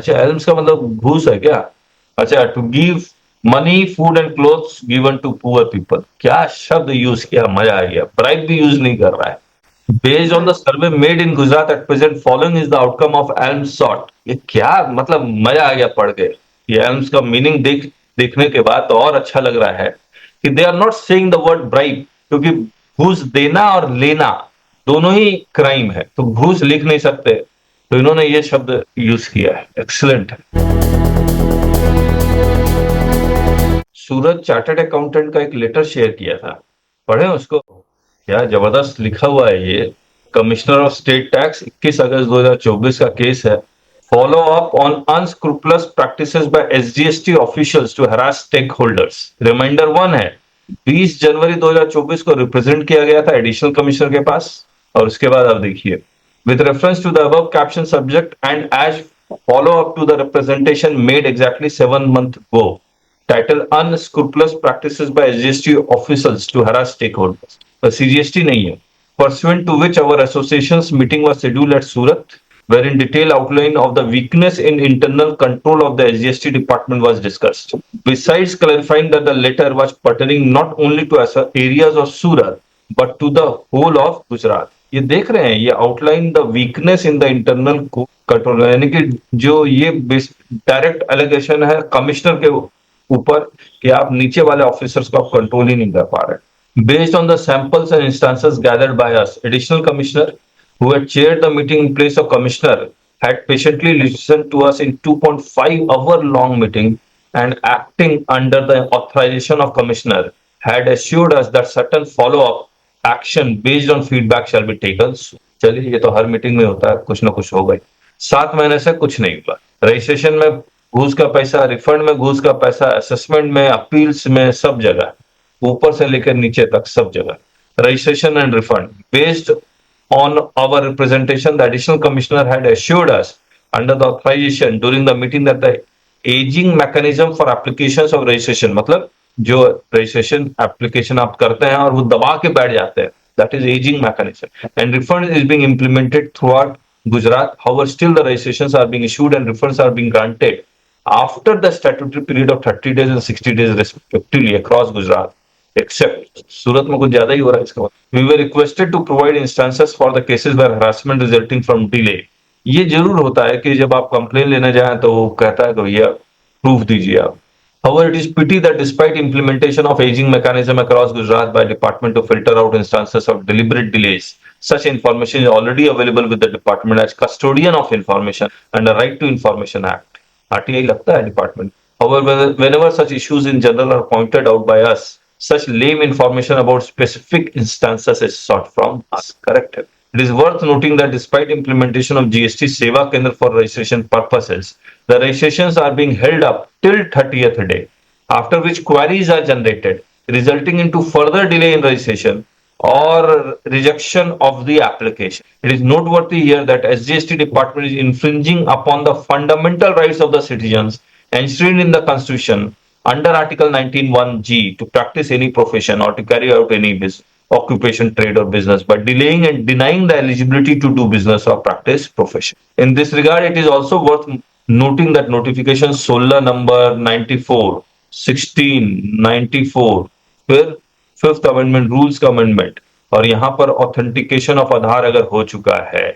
अच्छा, एल्म्स का मतलब घूस है क्या? अच्छा, to give money food and clothes given to poor people. क्या शब्द यूज किया, मजा आ गया। ब्राइब भी यूज नहीं कर रहा है। Based on the survey made in Gujarat at present, following is the outcome of ALMS sought। ये क्या मतलब, मजा आ गया पढ़ के। ये ALMS का मीनिंग देखने के बाद तो और अच्छा लग रहा है कि they are not saying the word bribe, क्योंकि घूस देना और लेना दोनों ही क्राइम है, तो घूस लिख नहीं सकते, तो इन्होंने ये शब्द यूज किया है। एक्सीलेंट है। सूरज चार्टर्ड अकाउंटेंट का एक लेटर शेयर किया था, पढ़े उसको? क्या जबरदस्त लिखा हुआ है ये। कमिश्नर ऑफ स्टेट टैक्स 21 अगस्त 2024 का केस है। Follow up on unscrupulous practices by SGST officials to harass stakeholders. Reminder 1 है, 20 जनवरी 2024 को रिप्रेजेंट किया गया था एडिशनल कमिश्नर के पास। और उसके बाद आप देखिए, with reference to the above caption subject and as follow up to the representation made exactly 7 months ago, title unscrupulous practices by SGST officials to harass stakeholders। CGST नहीं है। Pursuant to which our association's meeting was scheduled at Surat, wherein detailed outline of the weakness in internal control of the SGST department was discussed. Besides clarifying that the letter was pertaining not only to areas of Surat, but to the whole of Gujarat। ये देख रहे हैं, ये outline the weakness in the internal control, यानी कि जो ये direct allegation है कमिश्नर के ऊपर कि आप नीचे वाले ऑफिसर्स को आप कंट्रोल ही नहीं कर पा रहे। Based on the samples and instances gathered by us, additional commissioner who had chaired the meeting in place of commissioner had patiently listened to us in 2.5 hour long meeting and acting under the authorization of commissioner had assured us that certain follow up action based on feedback shall be taken। चलिए, ये तो हर meeting में होता है, कुछ ना कुछ होगा ही। 7 महीने से कुछ नहीं हुआ। रजिस्ट्रेशन में घूस का पैसा, रिफंड में घूस का पैसा, असेसमेंट में, अपील्स में, सब जगह, ऊपर से लेकर नीचे तक सब जगह registration and refund. Based on our representation, the additional commissioner had assured us under the authorization during the meeting that the aging mechanism for applications of registration, मतलब जो registration application आप करते हैं और वो दबा के बैठ जाते हैं, that is aging mechanism, and refund is being implemented throughout Gujarat। However, still the registrations are being issued and refunds are being granted after the statutory period of 30 days and 60 days respectively across Gujarat, except सूरत में कुछ ज्यादा ही हो रहा है इसका। We were requested to provide instances for the cases where harassment resulting from delay। ये जरूर होता है कि जब आप कंप्लेन लेने जाएं तो वो कहता है कि भैया प्रूफ दीजिए आप। However, it is pity that despite implementation of aging mechanism across Gujarat by department to filter out instances of deliberate delays, such information is already available with the department as custodian of information under Right to Information Act। RTI लगता है department. However, whenever such issues in general are pointed out by us, such lame information about specific instances is sought from us। Correct। It is worth noting that despite implementation of GST Seva Kendra for registration purposes, the registrations are being held up till 30th day, after which queries are generated, resulting into further delay in registration or rejection of the application। It is noteworthy here that SGST department is infringing upon the fundamental rights of the citizens enshrined in the Constitution under Article 19(1)(g) to practice any profession or to carry out any occupation, trade or business by delaying and denying the eligibility to do business or practice profession। In this regard, it is also worth noting that notification SOLA number 94, 16, 94, फिर fifth amendment, rules का amendment, और यहाँ पर authentication of आधार अगर हो चुका है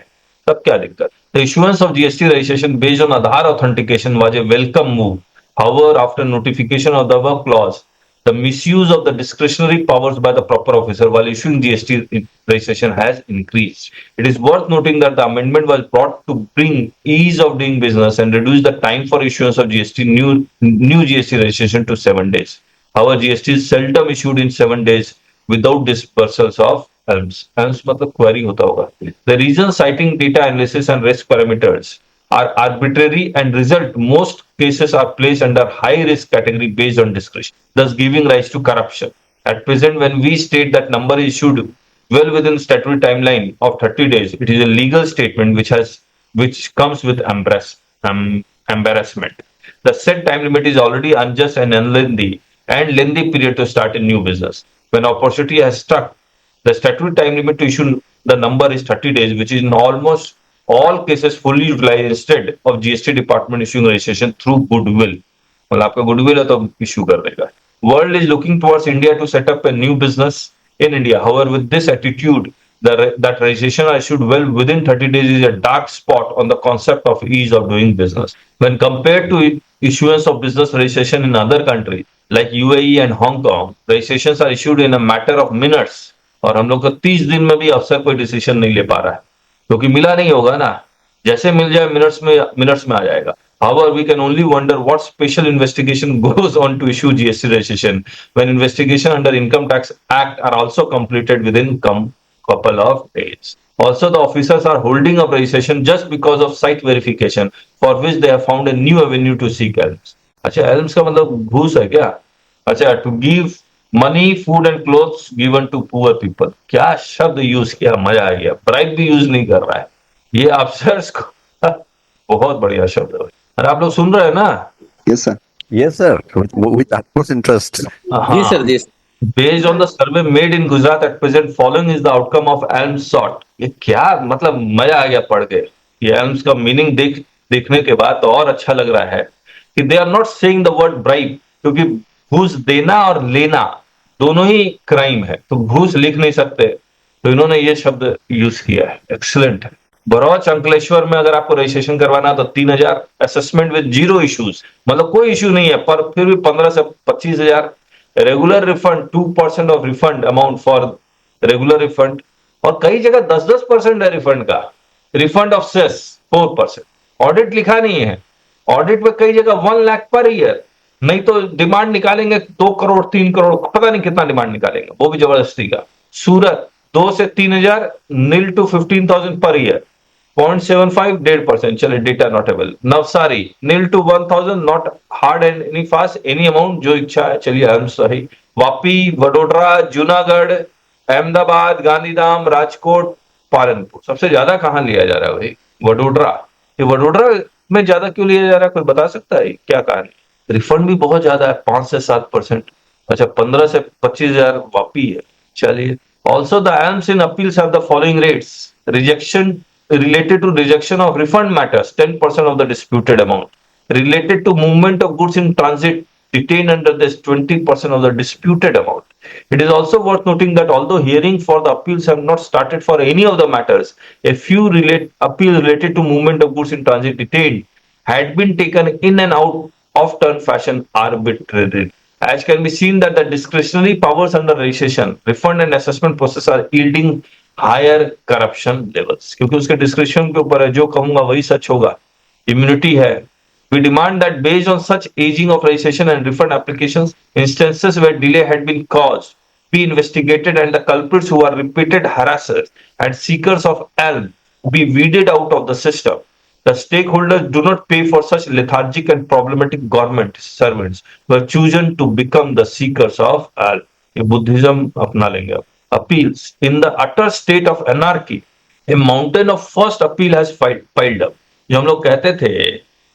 तब क्या दिक्कत? The issuance of GST registration based on Aadhaar authentication was a welcome move। However, after notification of the above clause, the misuse of the discretionary powers by the proper officer while issuing GST registration has increased। It is worth noting that the amendment was brought to bring ease of doing business and reduce the time for issuance of new GST registration to 7 days। However, GST is seldom issued in 7 days without dispersals of ELMS। ELMS मतलब query होता होगा। The reason citing data analysis and risk parameters are arbitrary and result most cases are placed under high risk category based on discretion, thus giving rise to corruption। At present, when we state that number is issued well within statutory timeline of 30 days, it is a legal statement which comes with embarrassment। The said time limit is already unjust and unlengthy and lengthy period to start a new business। When opportunity has struck, the statutory time limit to issue the number is 30 days, which is almost all cases fully utilized instead of GST department issuing registration through goodwill. मतलब आपका goodwill है तो issue कर देगा. World is looking towards India to set up a new business in India. However, with this attitude, that registration are issued well within 30 days is a dark spot on the concept of ease of doing business. When compared to issuance of business registration in other countries like UAE and Hong Kong, registrations are issued in a matter of minutes. और हम लोग को 30 दिन में भी अफसर कोई decision नहीं ले पा रहा है, क्योंकि मिला नहीं होगा ना, जैसे मिल जाए मिनट्स में आ जाएगा. However, we can only wonder what special investigation goes on to issue GST registration when investigation under Income Tax Act are also completed within couple of days. Also, the officers are holding up registration just because of site verification, for which they have found a new avenue to seek alms. अच्छा, alms का मतलब घूस है क्या? अच्छा, to give money, food and clothes given to poor people. क्या शब्द use किया, मजा आ गया. ब्राइब भी यूज नहीं कर रहा है ये अफसर्स को. बहुत बढ़िया शब्द है. और आप लोग सुन रहे हैं ना? Yes, sir. Yes, sir. With utmost interest. जी सर, जी. Based on the survey made in Gujarat at present, following is the outcome of alms sought. ये क्या मतलब, मजा आ गया पढ़ के. ये alms का मीनिंग देखने के बाद तो और अच्छा लग रहा है कि they are not saying the word bribe, क्योंकि घूस देना और लेना दोनों ही क्राइम है, तो घूस लिख नहीं सकते, तो इन्होंने ये शब्द यूज किया है. एक्सीलेंट है. बरौच अंकलेश्वर में अगर आपको रजिस्ट्रेशन करवाना तो 3,000 असेसमेंट विद 0 इश्यूज, मतलब कोई इश्यू नहीं है, पर फिर भी 15 से 25,000. Regular refund 2% of refund amount for regular refund, और कई जगह 10% है रिफंड का. Refund of cess 4%. ऑडिट लिखा नहीं है, ऑडिट में कई जगह 1 लाख पर ईयर, नहीं तो डिमांड निकालेंगे 2 करोड़ 3 करोड़, पता नहीं कितना डिमांड निकालेंगे, वो भी जबरदस्ती का. सूरत 2 से 3,000 नील टू 15,000 पर ईयर, 0.75 1.5%. चले, data not available. Navsari nil to 1,000, not hard and any fast, any amount जो इच्छा है. चलिए, हम सही. वापी, वडोदरा, जूनागढ़, अहमदाबाद, गांधीधाम, राजकोट, पालनपुर. सबसे ज्यादा कहां लिया जा रहा है भाई? वडोदरा. ये वडोदरा में ज्यादा क्यों लिया जा रहा है, कोई बता सकता है क्या कारण? रिफंड भी बहुत ज्यादा है, 5 से 7%. अच्छा, 15 से 25,000 वापी है. चलिए. Also, the alms in appeals have the following rates. Rejection related to rejection of refund matters, 10% of the disputed amount. Related to movement of goods in transit detained under this, 20% of the disputed amount. It is also worth noting that although hearing for the appeals have not started for any of the matters, a few appeals related to movement of goods in transit detained had been taken in and out of turn fashion arbitrarily. As can be seen that the discretionary powers under registration, refund and assessment process are yielding higher corruption levels. क्योंकि उसके description के ऊपर है, जो कहूंगा वही सच होगा. Immunity है. We demand that based on such aging of registration and refund applications, instances where delay had been caused be investigated and the culprits who are repeated harassers and seekers of alms be weeded out of the system. The stakeholders do not pay for such lethargic and problematic government servants who have chosen to become the seekers of alms. ये Buddhism अपना लेंगे अब. Appeals in the utter state of anarchy, a mountain of first appeal has piled up. जो हम लोग कहते थे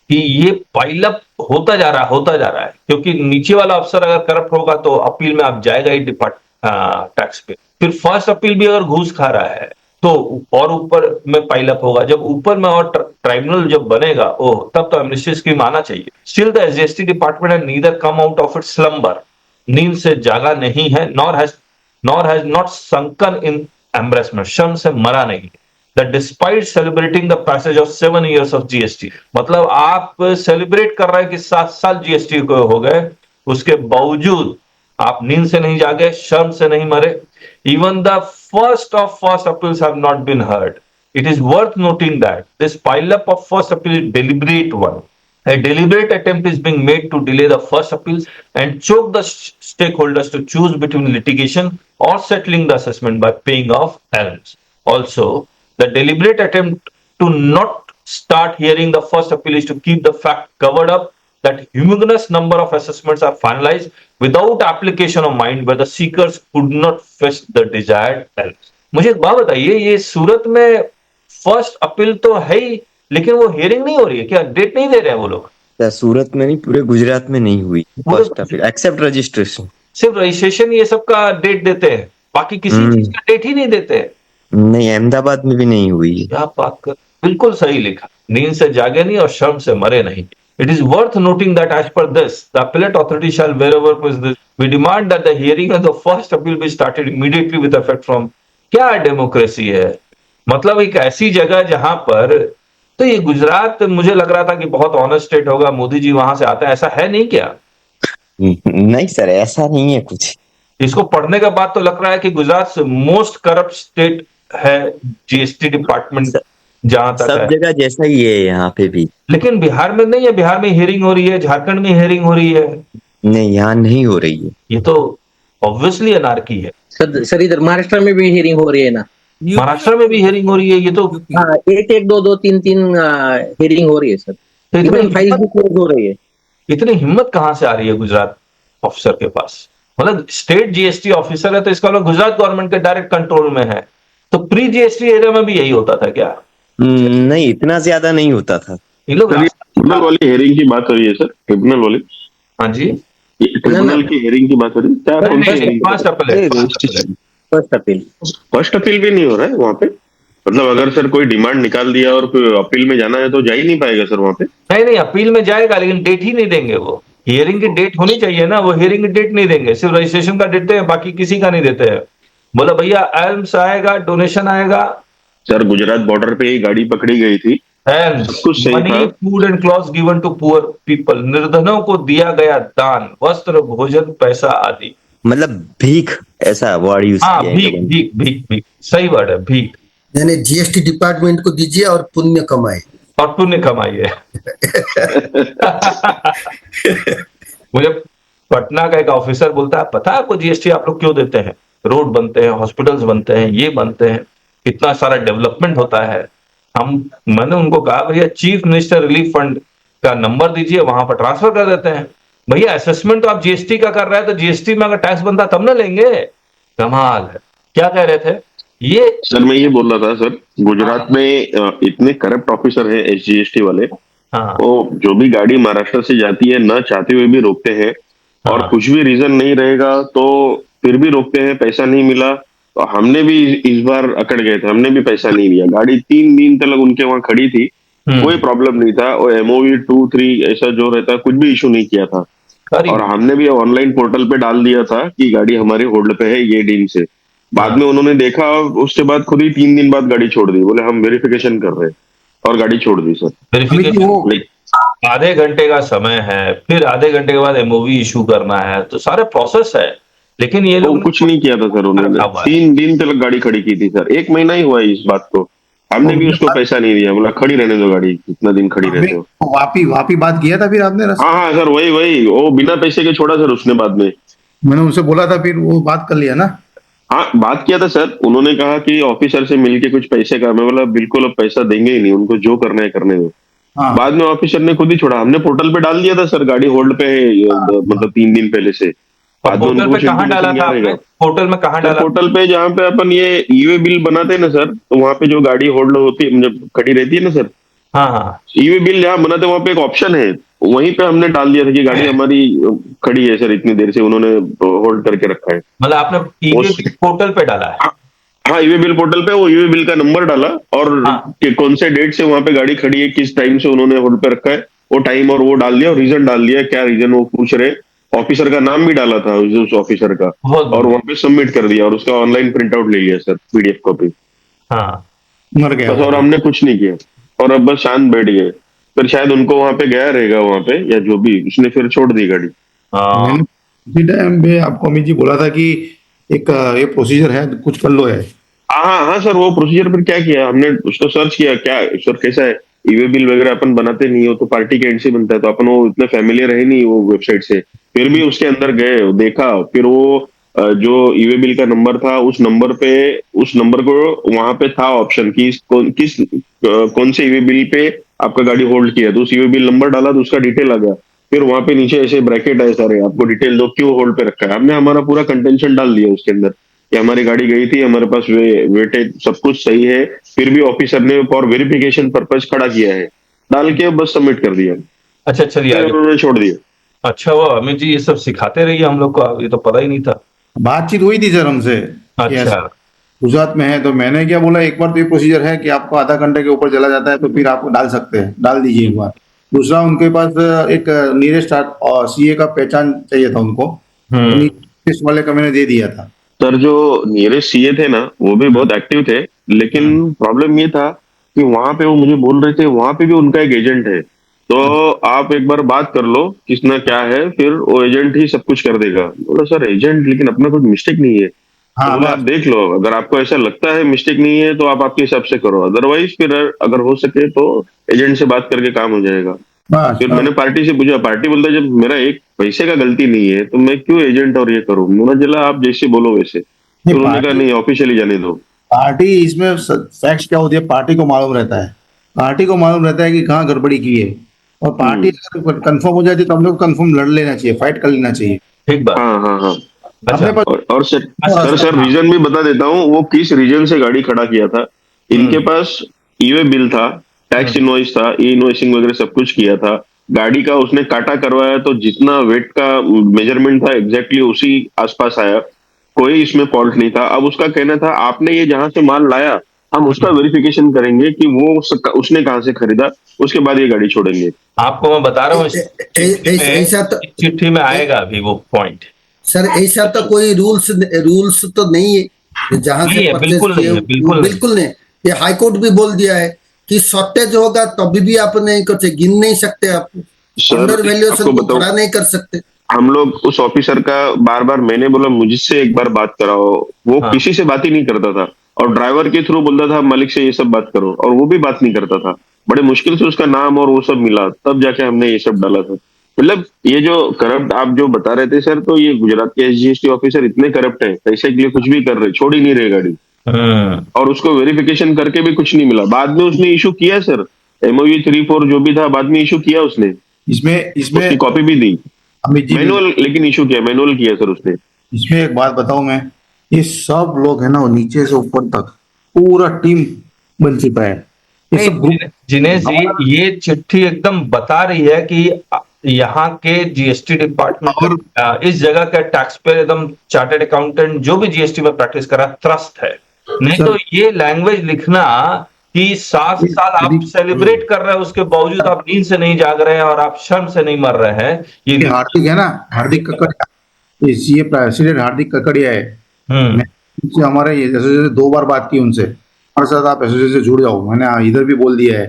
कि ये पाइल अप होता जा रहा है, क्योंकि नीचे वाला अफसर अगर करप्ट होगा तो अपील में आप जाएगा ही टैक्स पे. फिर फर्स्ट अपील भी अगर घूस खा रहा है तो और ऊपर में पाइल अप होगा. जब ऊपर में और ट्राइब्यूनल जब बनेगा, ओह, तब तो एमनेस्टी स्कीम आना चाहिए. Still the SGST department has neither come out of its slumber, नींद से जागा नहीं है, nor has not sunken in embarrassment, शर्म से मरा नहीं. That despite celebrating the passage of 7 years of GST, मतलब आप सेलिब्रेट कर रहे हैं कि 7 साल जीएसटी को हो गए, उसके बावजूद आप नींद से नहीं जागे, शर्म से नहीं मरे. Even the first appeals have not been heard. It is worth noting that this pile-up of first appeal is deliberate one. A deliberate attempt is being made to delay the first appeals and choke the stakeholders to choose between litigation or settling the assessment by paying off alms. Also, the deliberate attempt to not start hearing the first appeal is to keep the fact covered up that humongous number of assessments are finalized without application of mind where the seekers could not fetch the desired alms. मुझे एक बात बताइए, ये सूरत में first appeal तो है ही, लेकिन वो हियरिंग नहीं हो रही है क्या? डेट नहीं दे रहे हैं वो लोग? सूरत में नहीं, पूरे गुजरात में नहीं हुई फर्स्ट अपील एक्सेप्ट रजिस्ट्रेशन. सिर्फ रजिस्ट्रेशन ये सब का डेट देते हैं, बाकी किसी चीज का डेट ही नहीं देते हैं. नहीं, अहमदाबाद में भी नहीं हुई. क्या बात कर, बिल्कुल सही लिखा, नींद से जागे नहीं और शर्म से मरे नहीं। It is worth noting that as per this, the appellate authority shall wherever this, we demand that the hearing of the first appeal be started immediately with effect from। क्या डेमोक्रेसी है, मतलब एक ऐसी जगह जहां पर, तो ये गुजरात मुझे लग रहा था कि बहुत ऑनेस्ट स्टेट होगा, मोदी जी वहां से आते हैं, ऐसा है नहीं क्या? नहीं सर, ऐसा नहीं है कुछ। इसको पढ़ने के बाद तो लग रहा है कि गुजरात मोस्ट करप्ट स्टेट है जीएसटी डिपार्टमेंट जहां तक सब है। जगह जैसा ही है यहाँ पे भी। लेकिन बिहार में नहीं है, बिहार में हियरिंग हो रही है, झारखंड में हियरिंग हो रही है, नहीं, यहाँ नहीं हो रही है। ये तो ऑब्वियसली अनार्की है। सर इधर महाराष्ट्र में भी हियरिंग हो रही है ना। महाराष्ट्र में भी हियरिंग हो रही है, ये तो हाँ, एक दो दो तीन हियरिंग हो रही है सर। तो इवन फाइल भी क्लोज हो रही है। इतनी हिम्मत कहां से आ रही है गुजरात ऑफिसर के पास? मतलब स्टेट जीएसटी ऑफिसर है तो इसका मतलब गुजरात गवर्नमेंट के डायरेक्ट कंट्रोल में है, तो प्री जीएसटी एरिया में भी यही होता था क्या? नहीं, इतना ज्यादा नहीं होता था। ये लोग ट्रिब्यूनल वाली हेयरिंग की बात हो रही है सर, ट्रिब्यूनल वाली। हाँ जी, ट्रिब्यूनल की हेयरिंग की बात हो रही है क्या? कौन सी hearing? First appeal. First appeal. First appeal भी नहीं हो रहा है वहाँ पे? मतलब अगर सर कोई डिमांड निकाल दिया और कोई अपील में जाना है तो जा ही नहीं पाएगा सर वहाँ पे? नहीं, अपील में जाएगा लेकिन डेट ही नहीं देंगे वो। हियरिंग की डेट होनी चाहिए ना, वो हियरिंग की डेट नहीं देंगे, सिर्फ रजिस्ट्रेशन का देते हैं, बाकी किसी का नहीं देते हैं। बोला भैया एल्म्स आएगा, डोनेशन आएगा। सर गुजरात बॉर्डर पे ही गाड़ी पकड़ी गई थी, सब कुछ सही मनी, था। Food and clothes given to poor people, निर्धनों को दिया गया दान, वस्त्र, भोजन, पैसा आदि। मतलब भीख, ऐसा वर्ड यूज हाँ, किया है भीख लोगों ने। भीख भीख भीख, सही वर्ड है, भीख। यानी जीएसटी डिपार्टमेंट को दीजिए और पुण्य कमाए। और पुण्य कमाइए। मुझे पटना का एक ऑफिसर बोलता है, पता है आपको जीएसटी आप लोग क्यों देते हैं? रोड बनते हैं, हॉस्पिटल्स बनते हैं, ये बनते हैं, इतना सारा डेवलपमेंट होता है। मैंने उनको कहा भैया चीफ मिनिस्टर रिलीफ फंड का नंबर दीजिए, वहां पर ट्रांसफर कर देते हैं। भैया असेसमेंट तो आप जीएसटी का कर रहे हैं, तो जीएसटी में अगर टैक्स बनता तब ना लेंगे। कमाल है। क्या कह रहे थे ये? सर मैं ये बोल रहा था सर, गुजरात में इतने करप्ट ऑफिसर हैं एसजीएसटी वाले, हाँ, वो जो भी गाड़ी महाराष्ट्र से जाती है न चाहते हुए भी रोकते हैं, और हाँ। कुछ भी रीजन नहीं रहेगा तो फिर भी रोकते हैं। पैसा नहीं मिला तो हमने भी इस बार अकड़ गए थे, हमने भी पैसा नहीं दिया। गाड़ी 3 दिन तक उनके वहां खड़ी थी, कोई प्रॉब्लम नहीं था, और एमओवी 2-3 ऐसा जो रहता कुछ भी इशू नहीं किया था। अरे और हमने भी ऑनलाइन पोर्टल पे डाल दिया था कि गाड़ी हमारी होल्ड पे है ये दिन से। बाद में उन्होंने देखा, उसके बाद खुद ही 3 दिन बाद गाड़ी छोड़ दी, बोले हम वेरिफिकेशन कर रहे हैं, और गाड़ी छोड़ दी सर। वेरिफिकेशन आधे घंटे का समय है, फिर आधे घंटे के बाद एमओवी इशू करना है, तो सारे प्रोसेस है। लेकिन ये वो लोग कुछ नहीं किया था सर उन्होंने। 3 दिन तक गाड़ी खड़ी की थी सर, 1 महीना ही हुआ है इस बात को। हमने भी उसको पैसा नहीं दिया, बोला खड़ी रहने दो गाड़ी, कितना दिन खड़ी रहते हो। वापी बात किया था फिर आपने हाँ हाँ सर, वही वो बिना पैसे के छोड़ा सर उसने बाद में। मैंने उनसे बोला था, फिर वो बात कर लिया ना। हाँ बात किया था सर, उन्होंने कहा कि ऑफिसर से मिलके कुछ पैसे का। मैं बोला बिल्कुल अब पैसा देंगे ही नहीं, उनको जो करना है करने दो। हाँ। बाद में ऑफिसर ने खुद ही छोड़ा, हमने पोर्टल पे डाल दिया था सर गाड़ी होल्ड पे है, मतलब 3 दिन पहले से। बाद में पोर्टल उनको पे कहाँ डाला था आपने? पोर्टल में कहाँ डाला? पोर्टल पे जहाँ पे अपन ये ईवे बिल बनाते हैं ना सर, तो वहाँ पे जो गाड़ी होल्ड होती है, जब खड़ी रहती है ना सर, हाँ हाँ, ईवे बिल जहाँ बनाते हैं वहाँ पे एक ऑप्शन है, वहीं पे हमने डाल दिया था कि गाड़ी हमारी खड़ी है सर, इतनी देर से उन्होंने होल्ड करके रखा है। मतलब आपने ईवे पोर्टल पे डाला है? हाँ, ईवे बिल पोर्टल पे वो ईवे बिल का नंबर डाला, और हाँ। कि कौन से डेट से वहां पे गाड़ी खड़ी है, किस टाइम से उन्होंने होल्ड पे रखा है, वो टाइम और वो डाल दिया, और रीजन डाल दिया, क्या रीजन वो पूछ रहे। ऑफिसर का नाम भी डाला था उस ऑफिसर का, और वहां पे सबमिट कर दिया, और उसका ऑनलाइन प्रिंट आउट ले लिया सर, पीडीएफ कॉपी। हाँ, मर गया बस, और हमने कुछ नहीं किया, और अब बस शांत बैठ गए। फिर शायद उनको वहां पे गया रहेगा वहां पे, या जो भी, उसने फिर छोड़ दी गाड़ी। हाँ। मैंने उसी टाइम पे आपको अमित जी बोला था कि एक ये प्रोसीजर है, कुछ कर लो है। हाँ सर, वो प्रोसीजर फिर क्या किया हमने, उसको सर्च किया, क्या सर कैसा है ईवे बिल वगैरह अपन बनाते नहीं हो, तो पार्टी के एंड से बनता है, तो अपन वो इतना फैमिलियर है नहीं वो वेबसाइट से। फिर भी उसके अंदर गए, देखा, फिर वो जो ईवे बिल का नंबर था, उस नंबर को वहां पे था ऑप्शन कि कौन से ईवे बिल पे आपका गाड़ी होल्ड किया, तो उस ईवे बिल नंबर डाला तो उसका डिटेल आ गया। फिर वहां पे नीचे ऐसे ब्रैकेट है सारे, आपको डिटेल दो क्यों होल्ड पे रखा है। हमने हमारा पूरा कंटेंशन डाल दिया उसके अंदर कि हमारी गाड़ी गई थी, हमारे पास वेटेज सब कुछ सही है, फिर भी ऑफिसर ने फॉर वेरिफिकेशन पर्पज खड़ा किया है, डाल के बस सबमिट कर दिया, अच्छा चलिए फिर आगे। उन्होंने छोड़ दिया। अच्छा, वो अमित जी ये सब सिखाते रहिए हम लोग को, ये तो पता ही नहीं था। बातचीत हुई थी सर हमसे कि अच्छा, ऐसा- गुजरात में है, तो मैंने क्या बोला, एक बार तो ये प्रोसीजर है कि आपको आधा घंटे के ऊपर चला जाता है तो फिर आप डाल सकते हैं, डाल दीजिए एक बार। दूसरा, उनके पास एक नियरेस्ट और सीए का पहचान चाहिए था उनको, तो नियरेस्ट वाले का मैंने दे दिया था। सर जो नियरेस्ट सीए थे ना वो भी बहुत एक्टिव थे, लेकिन प्रॉब्लम ये था कि वहां पे वो मुझे बोल रहे थे वहां पे भी उनका एक एजेंट है, तो आप एक बार बात कर लो किसना क्या है, फिर वो एजेंट ही सब कुछ कर देगा। बोला सर एजेंट, लेकिन अपना कुछ मिस्टेक नहीं है। तो बोला आप देख लो, अगर आपको ऐसा लगता है मिस्टेक नहीं है तो आप आपके हिसाब से करो, अदरवाइज फिर अगर हो सके तो एजेंट से बात करके काम हो जाएगा। बस, फिर मैंने पार्टी से पूछा, पार्टी बोलता है जब मेरा एक पैसे का गलती नहीं है तो मैं क्यों एजेंट और ये करूं। मैंने चला आप जैसे बोलो वैसे, फिर उन्होंने कहा नहीं ऑफिशियली जाने दो। पार्टी इसमें फैक्ट क्या होती है, पार्टी को मालूम रहता है, पार्टी को मालूम रहता है कि कहाँ गड़बड़ी की है, और पार्टी कंफर्म हो जाती है तो हम लोग कंफर्म लड़ लेना चाहिए, फाइट कर लेना चाहिए। ठीक बात। हाँ हाँ हाँ। अपने पास और सर रीजन भी बता देता हूँ, वो किस रीजन से गाड़ी खड़ा किया था। इनके पास ईवे बिल था, टैक्स इनवॉइस था, ई इनवॉइसिंग वगैरह सब कुछ किया था। गाड़ी का उसने काटा करवाया तो जितना वेट का मेजरमेंट था एग्जैक्टली उसी आसपास आया, कोई इसमें फॉल्ट नहीं था। अब उसका कहना था आपने ये जहां से माल लाया हम उसका वेरिफिकेशन करेंगे कि वो उसने कहाँ से खरीदा, उसके बाद ये गाड़ी छोड़ेंगे। आपको मैं बता रहा हूँ ऐसा तो इस चिट्ठी में आएगा अभी वो पॉइंट। सर ऐसा तो कोई रूल्स तो नहीं है जहां नहीं से है, परचेज बिल्कुल नहीं किए, है, बिल्कुल नहीं। बिल्कुल नहीं। ये हाईकोर्ट भी बोल दिया है कि शॉर्टेज होगा तभी भी आप नहीं कर गिन नहीं सकते, आप सर, अंडर वैल्यूएशन आपको को बताऊं, खड़ा नहीं कर सकते। हम लोग उस ऑफिसर का बार बार, मैंने बोला मुझसे एक बार बात कराओ, वो हाँ। किसी से बात ही नहीं करता था, और ड्राइवर के थ्रू बोलता था मालिक से ये सब बात करो, और वो भी बात नहीं करता था। बड़े मुश्किल से उसका नाम और वो सब मिला, तब जाके हमने ये सब डाला था। मतलब ये जो करप्ट आप जो बता रहे थे सर, तो ये गुजरात के एसजीएसटी ऑफिसर इतने करप्ट है, पैसे के लिए कुछ भी कर रहे, छोड़ ही नहीं रहे गाड़ी, और उसको वेरिफिकेशन करके भी कुछ नहीं मिला। बाद में उसने इशू किया सर, एमओयू 3-4 जो भी था बाद में इशू किया उसने, इसमें उसकी कॉपी भी दी, अमित जी, मैनुअल, लेकिन इशू किया, मैनुअल किया सर उसने। इसमें एक बात बताऊं मैं, ये सब लोग है ना, वो नीचे से ऊपर तक पूरा टीम बन चुका है। ये सब ग्रुप जिनेश जी, ये चिट्ठी एकदम बता रही है कि यहाँ के जीएसटी डिपार्टमेंट इस जगह का टैक्स पेयर एकदम चार्टर्ड अकाउंटेंट जो भी जीएसटी में प्रैक्टिस कर रहा है ट्रस्ट है। नहीं तो ये लैंग्वेज लिखना कि 7 साल आप सेलिब्रेट कर रहे हैं उसके बावजूद आप नींद से नहीं जाग रहे हैं और आप शर्म से नहीं मर रहे हैं, ये हार्दिक है ना, हार्दिक ककड़िया, ये प्रेसिडेंट हार्दिक ककड़िया है। उनसे हमारे ये जैसे 2 बार बात की उनसे, हमारे साथ आप एसोसिएशन से जुड़ जाओ। मैंने इधर भी बोल दिया है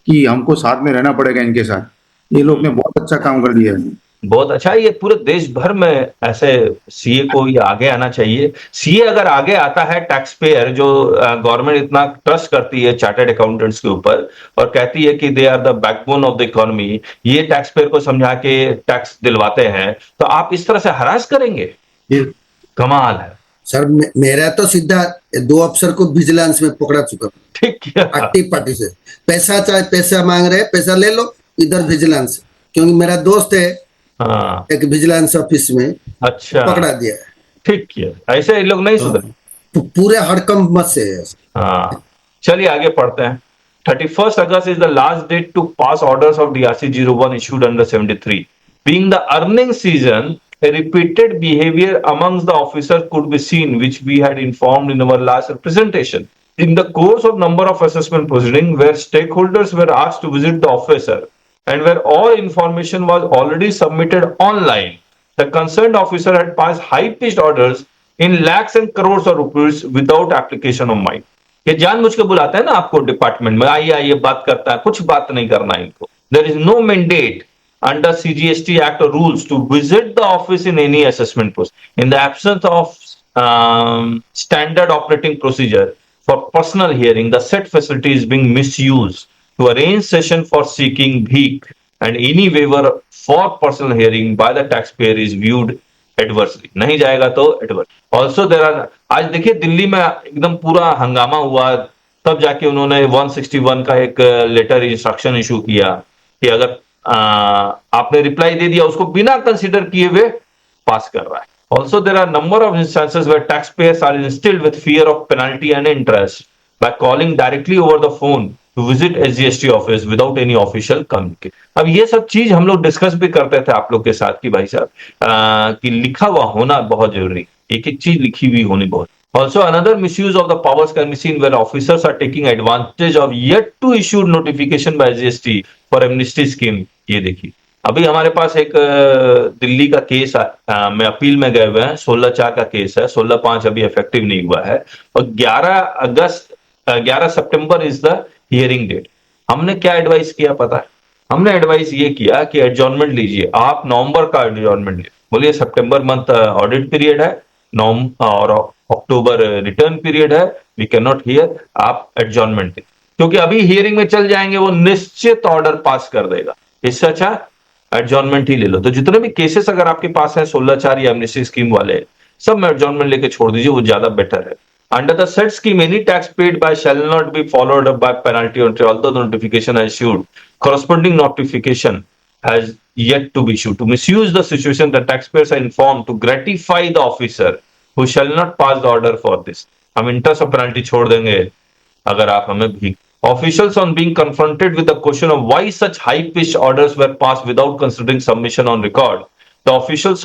कि हमको साथ में रहना पड़ेगा इनके साथ। ये लोग ने बहुत अच्छा काम कर दिया है, बहुत अच्छा। ये पूरे देश भर में ऐसे सीए को ये आगे आना चाहिए। सीए अगर आगे आता है, टैक्स पेयर जो गवर्नमेंट इतना ट्रस्ट करती है चार्टर्ड अकाउंटेंट्स के ऊपर और कहती है कि they are the backbone of the economy, ये टैक्स पेयर को समझा के टैक्स दिलवाते हैं, तो आप इस तरह से हरास करेंगे, कमाल है सर मेरा तो सीधा 2 अफसर को विजिलेंस में पकड़ा चुका, ठीक किया। एक्टिव पार्टी से पैसा, चाहे पैसा मांग रहे हैं पैसा ले लो, इधर विजिलेंस, क्योंकि मेरा दोस्त है हाँ, एक विजिलेंस ऑफिस में, अच्छा, पकड़ा दिया है। ठीक किया। ऐसे ये लोग नहीं सुधरे, पूरे हड़कंप मत से है। हाँ। चलिए आगे पढ़ते हैं। 31st August is the last date to pass orders of DRC 01 issued under 73. Being the earning season, a repeated behavior amongst the officers could be seen, which we had informed in our last representation. In the course of number of assessment proceedings, where stakeholders were asked to visit the officer and where all information was already submitted online, the concerned officer had passed high-pitched orders in lakhs and crores of rupees without application of mine. ये जानबूझ के बुलाते हैं ना आपको department में, आइए आइए बात करता है, कुछ बात नहीं करना है इनको। There is no mandate under CGST Act or rules to visit the office in any assessment process. In the absence of standard operating procedure for personal hearing, the said facility is being misused to arrange session for seeking bheek, and any waiver for personal hearing by the taxpayer is viewed adversely. नहीं जाएगा तो adverse. Also there are, आज देखिए दिल्ली में एकदम पूरा हंगामा हुआ, तब जाके उन्होंने 161 का एक लेटर इंस्ट्रक्शन इशू किया कि अगर आपने रिप्लाई दे दिया उसको बिना कंसिडर किए हुए पास कर रहा है। Also there are number of instances where tax payers are instilled with fear of penalty and interest by calling directly over the phone to visit SGST office without any official communication. अब ये सब चीज हम लोग discuss भी करते थे आप लोग के साथ कि भाई साहब कि लिखा हुआ होना बहुत जरूरी, एक एक चीज लिखी हुई होनी बहुत। Also, another misuse of the powers can be seen where officers are taking advantage of yet to issued notification by GST for amnesty scheme. ये देखिए, अभी हमारे पास एक दिल्ली का केस में अपील में गए हुए हैं, 16/4 का केस है, 16/5 अभी इफेक्टिव नहीं हुआ है, और 11 सितंबर इज द हियरिंग डेट. हमने क्या एडवाइस किया पता है? हमने एडवाइस ये किया कि एडजॉर्नमेंट लीजिए, आप नवंबर का एडजॉर्नमेंट लीजिए. बोलिए सितंबर मंथ ऑडिट पीरियड है, और अक्टूबर रिटर्न पीरियड है, वी कैन नॉट हियर, आप एडजॉर्नमेंट दें, क्योंकि अभी हियरिंग में चल जाएंगे, वो निश्चित ऑर्डर पास कर देगा. इससे अच्छा एडजॉर्नमेंट ही ले लो. तो जितने भी केसेस अगर आपके पास है 16/4 या एमनेस्टी स्कीम वाले, सब में एडजॉर्नमेंट लेके छोड़ दीजिए, वो ज्यादा बेटर है. Under the said scheme, any tax paid by shall not be followed up by penalty until although the notification is issued. Corresponding notification has yet to be issued. To misuse the situation, the taxpayers are informed to gratify the officer who shall not pass the order for this. हम interest और penalty छोड़ देंगे अगर आप हमें भी. Officials on being confronted with the question of why such high-pitched orders were passed without considering submission on record, the officials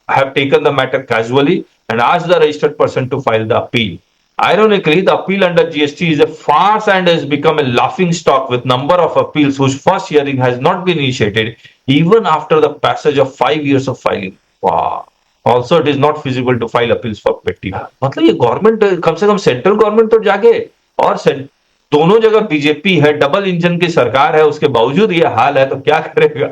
have taken the matter casually and asked the registered person to file the appeal. Ironically, the appeal under GST is a farce and has become a laughing stock with number of appeals whose first hearing has not been initiated even after the passage of 5 years of filing. Wow. Also, it is not feasible to file appeals for petty. मतलब ये government, कम से कम central government तो जागे, और दोनों जगह BJP है, double engine की सरकार है, उसके बावजूद ये हाल है, तो क्या करेगा.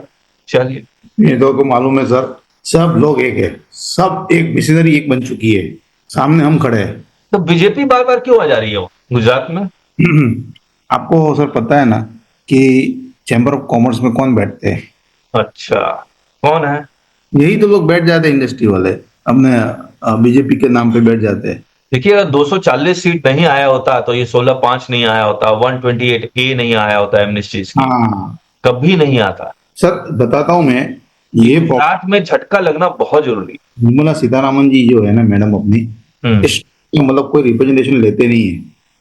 चलिए, ये तो को मालूम है सर, सब लोग एक है, सब एक मिशनरी एक बन चुकी है, सामने हम खड़े हैं. तो बीजेपी बार बार क्यों आ जा रही है गुजरात में? आपको सर पता है ना कि चैम्बर ऑफ कॉमर्स में कौन बैठते हैं? अच्छा, कौन है? यही तो लोग बैठ जाते हैं, इंडस्ट्री वाले अपने बीजेपी के नाम पे बैठ जाते हैं. देखिए, अगर 240 सीट नहीं आया होता तो ये 16/5 नहीं आया होता, 128A नहीं आया होता, एमनेस्टी हाँ, कभी नहीं आता. सर बताता हूँ मैं, ये गुजरात में झटका लगना बहुत जरूरी. निर्मला सीतारामन जी जो है ना मैडम, अपनी मतलब कोई रिप्रेजेंटेशन लेते नहीं है.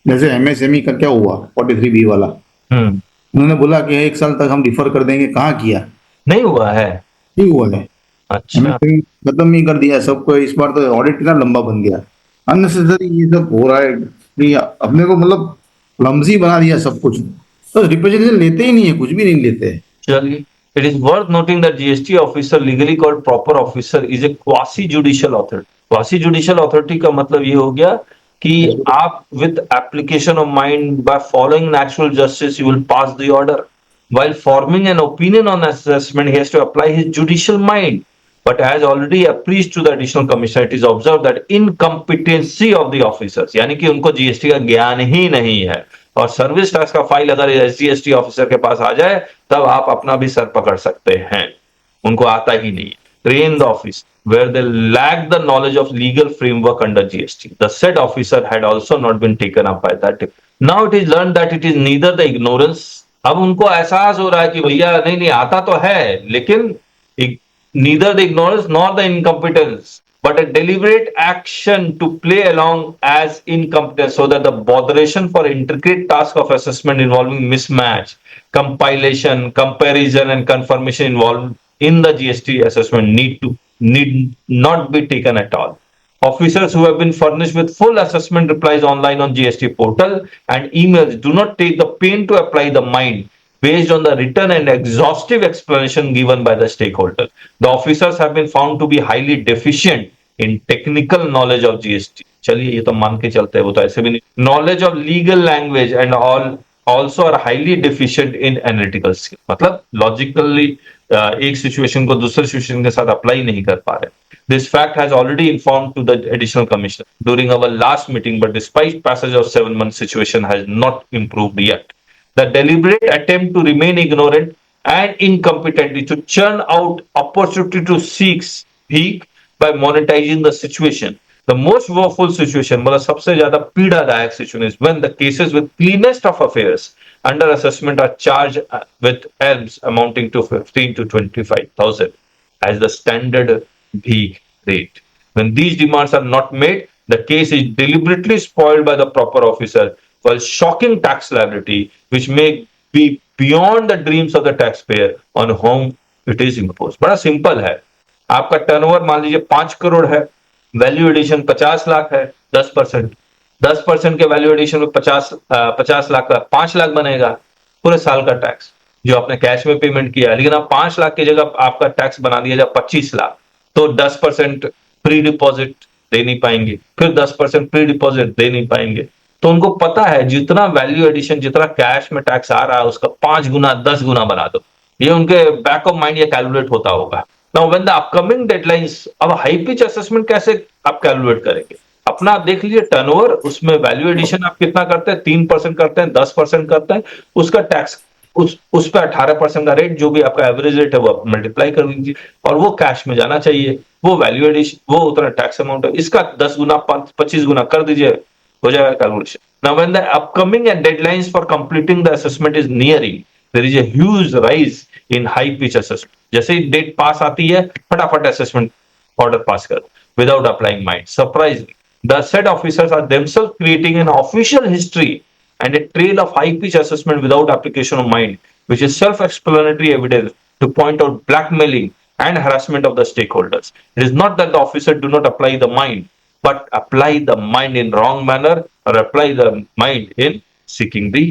जैसे एमएसएमई का क्या हुआ, 43B वाला, उन्होंने बोला कि 1 साल तक हम डिफर कर देंगे, कहाँ किया? नहीं हुआ है. अच्छा, खत्म नहीं कर दिया सबको. इस बार तो ऑडिट कितना लंबा बन गया, अननेसेसरी ये सब हो रहा है. अपने को मतलब लम्जी बना दिया सब कुछ, तो रिप्रेजेंटेशन लेते ही नहीं है, कुछ भी नहीं लेते. चलिए, it is worth noting that GST officer, legally called proper officer, is a quasi judicial authority. Quasi judicial authority का मतलब ये हो गया कि आप with application of mind, by following natural justice, you will pass the order. While forming an opinion on assessment, he has to apply his judicial mind. But as already appeased to the additional commissioner, it is observed that incompetency of the officers, यानी कि उनको GST का ज्ञान ही नहीं है. और service tax का file अगर एसजीएसटी ऑफिसर के पास आ जाए, तब आप अपना भी सर पकड़ सकते हैं. उनको आता ही नहीं. Train the office where they lack the knowledge of legal framework under GST. The said officer had also not been taken up by that. Now it is learned that it is neither the ignorance. अब उनको एहसास हो रहा है कि भैया नहीं आता तो है, लेकिन neither the ignorance nor the incompetence, but a deliberate action to play along as incompetence, so that the botheration for intricate task of assessment involving mismatch, compilation, comparison, and confirmation involved in the GST assessment need not be taken at all. Officers who have been furnished with full assessment replies online on GST portal and emails do not take the pain to apply the mind based on the written and exhaustive explanation given by the stakeholder. The officers have been found to be highly deficient in technical knowledge of GST. चलिए, ये तो मान के चलते हैं, वो तो ऐसे भी नहीं. Knowledge of legal language and all also are highly deficient in analytical skill. मतलब logically एक सिचुएशन को दूसरे सिचुएशन के साथ अप्लाई नहीं कर पा रहे. This fact has already informed to the additional commissioner during our last meeting, but despite passage of 7 months, situation has not improved yet. The deliberate attempt to remain ignorant and incompetent to churn out opportunity to seek by monetizing the situation. The most woeful situation, मतलब सबसे ज्यादा पीड़ादायक situation, is when the cases with cleanest of affairs under assessment are charged with alms amounting to 15 to 25,000 as the standard bhik rate. When these demands are not made, the case is deliberately spoiled by the proper officer, while shocking tax liability, which may be beyond the dreams of the taxpayer on whom it is imposed. बड़ा simple है. आपका turnover मान लीजिए 5 करोड़ है, value addition 50 lakh है, 10%, 10% के value addition में 50 लाख का 5 लाख बनेगा पूरे साल का टैक्स जो आपने कैश में पेमेंट किया है। लेकिन अब 5 लाख की जगह आपका टैक्स बना दिया जाए 25 लाख, तो 10% प्री डिपॉजिट दे नहीं पाएंगे, फिर 10% प्री डिपॉजिट दे नहीं पाएंगे। तो उनको पता है जितना वैल्यू एडिशन, जितना कैश में टैक्स आ रहा है उसका 5 गुना 10 गुना बना दो। ये उनके बैक ऑफ माइंड ये कैलकुलेट होता होगा। Now when the upcoming deadlines, अब हाई पिच असेसमेंट कैसे आप कैलकुलेट करेंगे? अपना आप देख लीजिए टर्नओवर, उसमें वैल्यू एडिशन आप कितना करते हैं, 3% करते हैं, 10% करते हैं, उसका टैक्स उस पर 18% का रेट, जो भी आपका एवरेज रेट है वो आप मल्टीप्लाई कर लीजिए और वो कैश में जाना चाहिए। वो वैल्यू एडिशन, वो उतना टैक्स अमाउंट है, इसका 10 गुना 25 गुना कर दीजिए, हो जाएगा calculation. Now when the upcoming and deadlines for completing the assessment is nearing, there is a huge rise in high pitch assessment. जैसे ही डेट पास आती है फटाफट असेसमेंट ऑर्डर पास कर without applying mind. Surprising, the said officers are themselves creating an official history and a trail of high pitch assessment without application of mind, which is self-explanatory evidence to point out blackmailing and harassment of the stakeholders. It is not that the officer do not apply the mind, but apply the mind in wrong manner or apply the mind in seeking the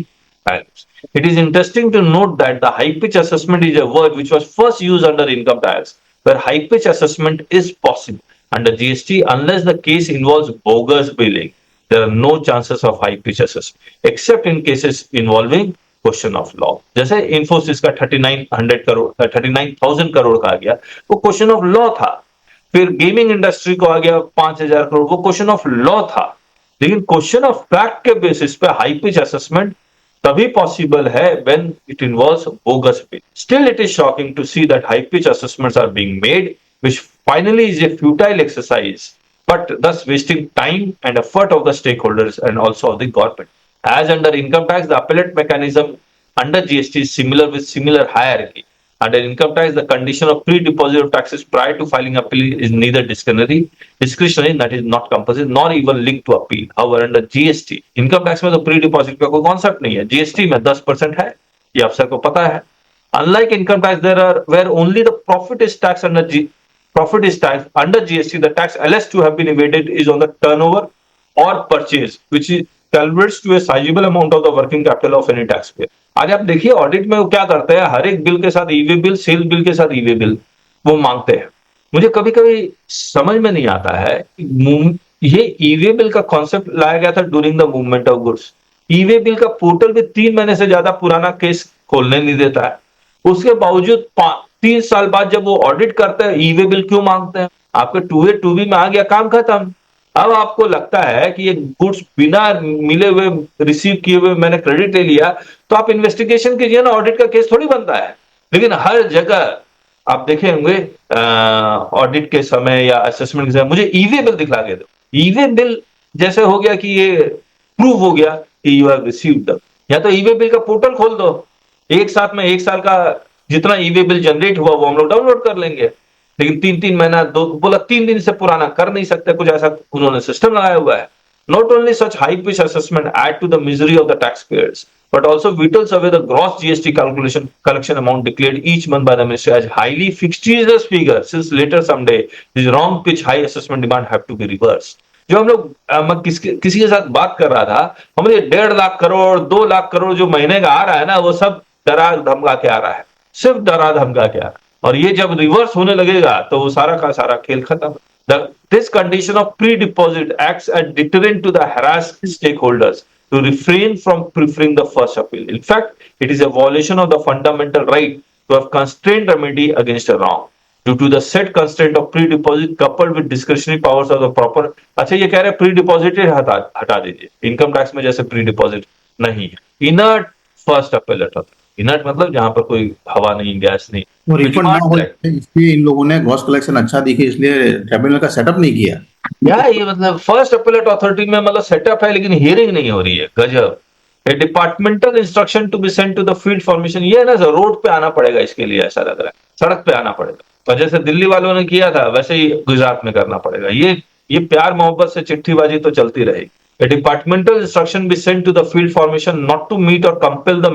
values. It is interesting to note that the high pitch assessment is a word which was first used under income tax, where high pitch assessment is possible. Under GST, unless the case involves bogus billing, there are no chances of high pitch assessment, except in cases involving question of law. जैसे इन्फोसिस का 39,000 करोड़ का आ गया, वो question of law था। फिर gaming industry को आ गया 5,000 करोड़, वो क्वेश्चन ऑफ लॉ था। लेकिन क्वेश्चन ऑफ फैक्ट के बेसिस पे हाई पिच असेसमेंट तभी पॉसिबल है when it involves bogus bill. Still, it is shocking to see that high pitch assessments are being made, which finally is a futile exercise, but thus wasting time and effort of the stakeholders and also of the government. As under income tax, the appellate mechanism under GST is similar with similar hierarchy. Under income tax, the condition of pre-deposit of taxes prior to filing appeal is neither discretionary, that is not compulsory, nor even linked to appeal. However, under GST, income tax में तो pre-deposit का कोई concept नहीं है, GST में 10% है, ये अफसर को पता है. Unlike income tax, where only the profit is taxed under GST, the tax alleged to have been evaded is on the turnover or purchase, which is calculates to a sizable amount of the working capital of any taxpayer. आज आप देखिए audit में वो क्या करते हैं, हर एक bill के साथ ईवे बिल, सेल बिल के साथ ईवे बिल वो मांगते हैं. मुझे कभी कभी समझ में नहीं आता है, ये ईवे बिल का कॉन्सेप्ट लाया गया था during the movement of goods. E-way bill का पोर्टल भी 3 महीने से ज्यादा पुराना केस खोलने नहीं देता है. उसके बावजूद 3 साल बाद जब वो ऑडिट करते हैं, ईवे बिल क्यों मांगते हैं? आपके 2A 2B में आ गया, काम खत्म. अब आपको लगता है कि ये गुड्स बिना मिले हुए, रिसीव किए हुए मैंने क्रेडिट ले लिया, तो आप इन्वेस्टिगेशन कीजिए ना, ऑडिट का केस थोड़ी बनता है. लेकिन हर जगह आप देखे होंगे ऑडिट के समय या असेसमेंट के समय मुझे ईवे बिल दिखला के दो. ईवे बिल जैसे हो गया कि ये प्रूव हो गया कि यू हैव रिसीव्ड. या तो ईवे बिल का पोर्टल खोल दो, एक साथ में 1 साल का जितना ईवे बिल जनरेट हुआ वो हम लोग डाउनलोड कर लेंगे. लेकिन 3-3 महीना, बोला 3 दिन से पुराना कर नहीं सकते, कुछ ऐसा उन्होंने सिस्टम लगाया हुआ है. Not only such high pitch assessment add to the misery of the taxpayers, but also whittles away the gross GST collection amount declared each month by the ministry as highly fictitious figure, since later someday this wrong pitch high assessment demand have to be reversed. जो हम लोग मैं किसी के साथ बात कर रहा था, हमें 1.5 लाख करोड़ 2 लाख करोड़ जो महीने का आ रहा है ना, वो सब डरा धमका के आ रहा है, सिर्फ डरा धमका के आ रहा है. और ये जब रिवर्स होने लगेगा तो वो सारा का सारा खेल खत्म. This condition of pre-deposit acts as deterrent to the harassed stakeholders to refrain from preferring the first appeal. In fact, it is a violation of the fundamental right to have constrained remedy against a wrong. Due to the set constraint of pre-deposit coupled with discretionary powers of the proper. अच्छा, ये कह रहे हैं pre-deposit हटा दीजिए. Income tax में जैसे pre-deposit नहीं है. Inert first appellate होता है. इनर्ट मतलब जहां पर कोई हवा नहीं, गैस नहीं. वो रिफंड ना हो, इसलिए इन लोगों ने ग्रॉस कलेक्शन अच्छा दिखे, इसलिए ट्रिब्यूनल का सेटअप नहीं किया. या ये मतलब फर्स्ट अपीलेट अथॉरिटी में मतलब सेटअप है लेकिन हियरिंग नहीं हो रही है. गजब. A departmental instruction to be sent to the field formation, ये ना रोड पे आना पड़ेगा इसके लिए, ऐसा लग रहा है सड़क पे आना पड़ेगा. और जैसे दिल्ली वालों ने किया था वैसे ही गुजरात में करना पड़ेगा. ये प्यार मोहब्बत से चिट्ठीबाजी तो चलती रहेगी. A departmental instruction be sent to the field formation not to meet or compel the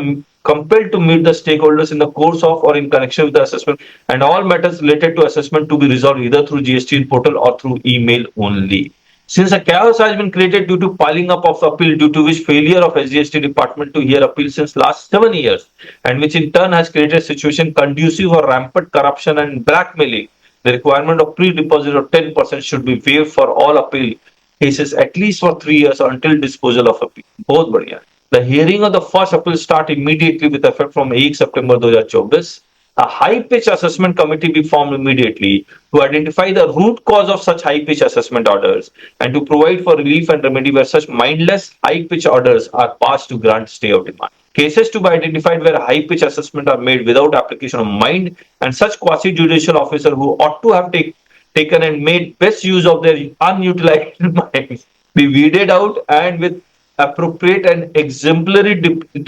compelled to meet the stakeholders in the course of or in connection with the assessment, and all matters related to assessment to be resolved either through GST portal or through email only. Since a chaos has been created due to piling up of appeal, due to which failure of SGST department to hear appeals since last 7 years, and which in turn has created a situation conducive for rampant corruption and blackmailing, the requirement of pre-deposit of 10% should be waived for all appeal cases at least for 3 years or until disposal of appeal. बहुत बढ़िया. The hearing of the first appeal start immediately with effect from 1 September 2024. A high-pitch assessment committee be formed immediately to identify the root cause of such high-pitch assessment orders and to provide for relief and remedy where such mindless high-pitch orders are passed to grant stay of demand. Cases to be identified where high-pitch assessment are made without application of mind and such quasi-judicial officer who ought to have taken and made best use of their unutilized minds be weeded out and with appropriate and exemplary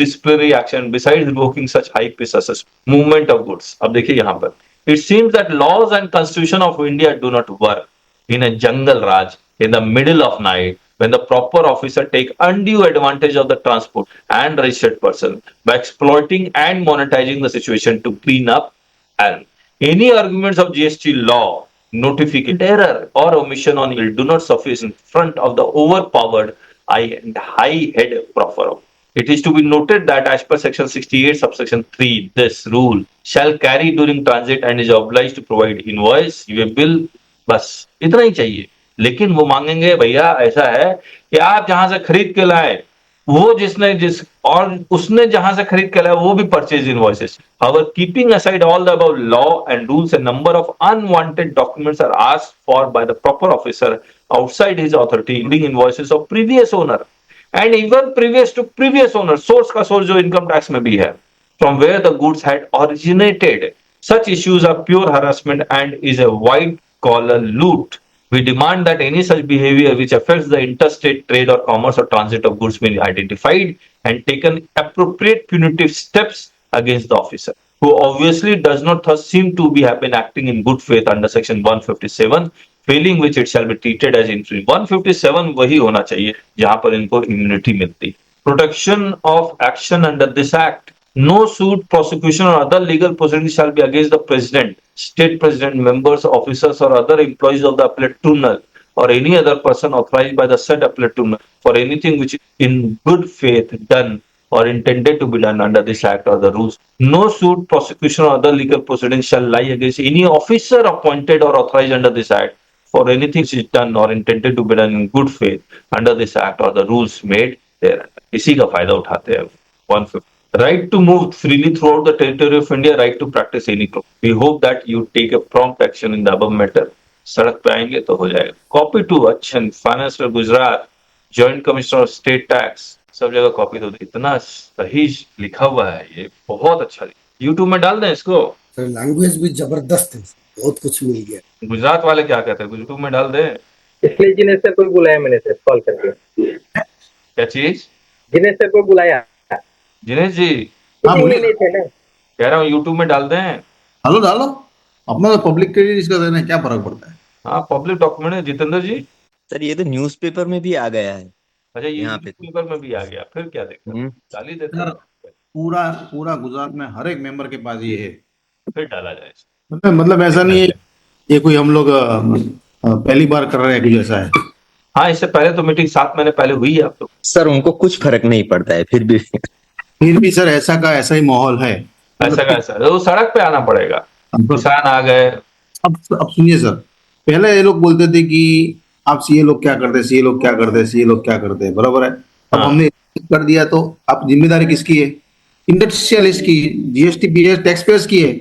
disciplinary action besides revoking such high pitch assessment movement of goods. अब देखिए यहाँ पर it seems that laws and constitution of India do not work in a jungle raj in the middle of night when the proper officer take undue advantage of the transport and registered person by exploiting and monetizing the situation to clean up, and any arguments of GST law notification error or omission on it do not suffice in front of the overpowered high head proffer. It is to be noted that as per section 68 subsection 3, this rule shall carry during transit and is obliged to provide invoice, your bill, बस इतना ही चाहिए. लेकिन वो मांगेंगे भैया ऐसा है कि आप जहां से खरीद के लाए वो उसने जहां से खरीद के लाया वो भी purchase invoices. However, keeping aside all the above law and rules, a number of unwanted documents are asked for by the proper officer outside his authority, including invoices of previous owner and even previous to previous owner. Source का source जो income tax में भी है, from where the goods had originated. Such issues are pure harassment and is a white collar loot. We demand that any such behavior which affects the interstate trade or commerce or transit of goods be identified and taken appropriate punitive steps against the officer, who obviously does not thus seem to have been acting in good faith under section 157, failing which it shall be treated as infringement. 157 वही होना चाहिए जहां पर इनको immunity मिलती. Protection of action under this act. No suit, prosecution or other legal proceedings shall be against the president, state president, members, officers or other employees of the appellate tribunal or any other person authorized by the said appellate tribunal for anything which is in good faith done or intended to be done under this act or the rules. No suit, prosecution or other legal proceedings shall lie against any officer appointed or authorized under this act for anything which is done or intended to be done in good faith under this act or the rules made therein. इसी का फायदा उठाते हैं 150. Right to move freely throughout the territory of India, right to practice any crop. We hope that you take a prompt action in the above matter. सड़क पे आएंगे तो हो जाएगा. Copy to Achin, Finance for Gujarat, Joint Commissioner of State Tax, सब जगह copy तो इतना सही लिखा हुआ है, ये बहुत अच्छा. YouTube में डाल दें इसको. लैंग्वेज भी जबरदस्त है, बहुत कुछ मिल गया. गुजरात वाले क्या कहते हैं, YouTube में डाल दें. इसलिए जिनेश सर को बुलाया मैंने सर कॉल करके. क्या चीज? जिनेश सर को बुलाया. जिनेश जी हाँ बोलिए. कह रहा हूँ YouTube में डाल दें. डालो डालो, अपना तो पब्लिक के लिए इसका देना क्या फर्क पड़ता है. हाँ पब्लिक डॉक्यूमेंट है जितेंद्र जी. सर ये तो न्यूज़पेपर में भी आ गया है. अच्छा ये यहाँ पे पेपर में भी आ गया, फिर क्या देखते हैं, डाल ही देते हैं. पूरा गुजरात में हर एक मेंबर के पास ये है, फिर डाला जाए. मतलब ऐसा नहीं है ये कोई हम लोग पहली बार कर रहे हैं कुछ ऐसा है. हाँ इससे पहले तो मीटिंग 7 महीने पहले हुई है. आप लोग सर उनको कुछ फर्क नहीं पड़ता है फिर भी सर ऐसा ही माहौल है. ऐसा तो सड़क पे आना पड़ेगा. किसान आ गए. अब सुनिए सर, पहले ये लोग बोलते थे कि आप सीए लोग क्या करते, सीए लोग क्या करते, सीए लोग क्या करते, बराबर है. अब हमने कर दिया तो अब जिम्मेदारी किसकी है? इंडस्ट्रियलिस्ट की, जीएसटी बीएस टैक्स पेयर्स की है.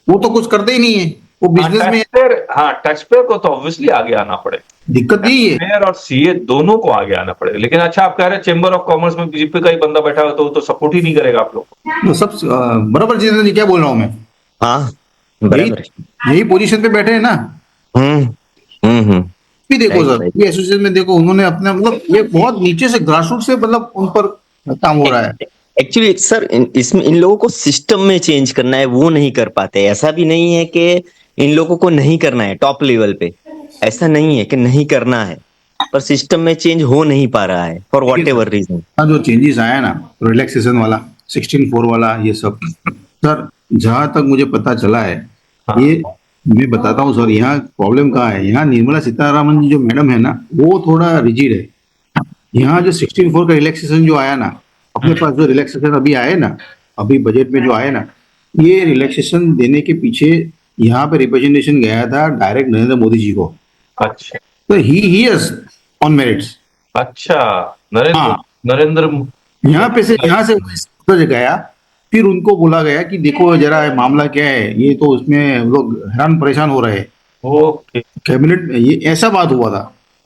वो तो कुछ करते ही नहीं है, वो बिजनेस में. हाँ टैक्स पेयर को तो ऑब्वियसली आगे आना पड़ेगा. दिक्कत यही है. पेयर और सीए दोनों को आगे आना पड़ेगा. लेकिन अच्छा आप कह रहे हैं चेंबर ऑफ कॉमर्स में बीजेपी का ही बंदा बैठा हो तो सपोर्ट ही नहीं करेगा आप लोग. तो सब बराबर जितेंद्र जी क्या बोल रहा हूँ मैं. हाँ बराबर यही पोजीशन पे बैठे हैं ना. भी देखो सर, ये एसोसिएशन में देखो उन्होंने अपना मतलब ये बहुत नीचे से ग्रासरूट से मतलब उन पर काम हो रहा है. एक्चुअली सर इसमें इन लोगों को सिस्टम में चेंज करना है, वो नहीं कर पाते. ऐसा भी नहीं है कि इन लोगों को नहीं करना है टॉप लेवल पे, ऐसा नहीं है कि नहीं करना है, पर सिस्टम में चेंज हो नहीं पा रहा है फॉर व्हाट एवर रीजन. जो चेंजेस आया ना रिलैक्सेशन वाला, 16/4 वाला ये सब। सर जहां तक मुझे पता चला है, हाँ। ये मैं बताता हूँ सर, यहाँ प्रॉब्लम कहाँ है। यहाँ निर्मला सीतारामन जी जो मैडम है ना, वो थोड़ा रिजिड है। यहाँ जो 16/4 का रिलैक्सेशन जो आया ना, अपने पास जो रिलैक्सेशन अभी आए ना, अभी बजट में जो आए ना, ये रिलैक्सेशन देने के पीछे यहाँ पे रिप्रेजेंटेशन गया था डायरेक्ट नरेंद्र मोदी जी को। अच्छा तो ही इज ऑन मेरिट्स। अच्छा, नरेंद्र हाँ। नरेंद्र यहाँ से उधर गया, फिर उनको बोला गया कि देखो जरा ये मामला क्या है, ये तो उसमें लोग हैरान परेशान हो रहे हैं। ओके। कैबिनेट में ये ऐसा बात हुआ था,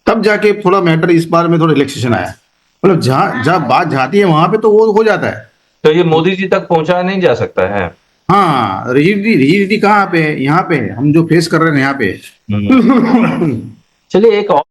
तब जाके थोड़ा मैटर इस बार में थोड़ा रिलैक्सेशन आया। मतलब जहाँ जहाँ बात जाती है वहां पे तो वो हो जाता है। तो ये मोदी जी तक पहुंचाया नहीं जा सकता है? हाँ, रिजिडिटी कहाँ पे है? यहाँ पे है। हम जो फेस कर रहे हैं यहाँ पे है। चलिए एक और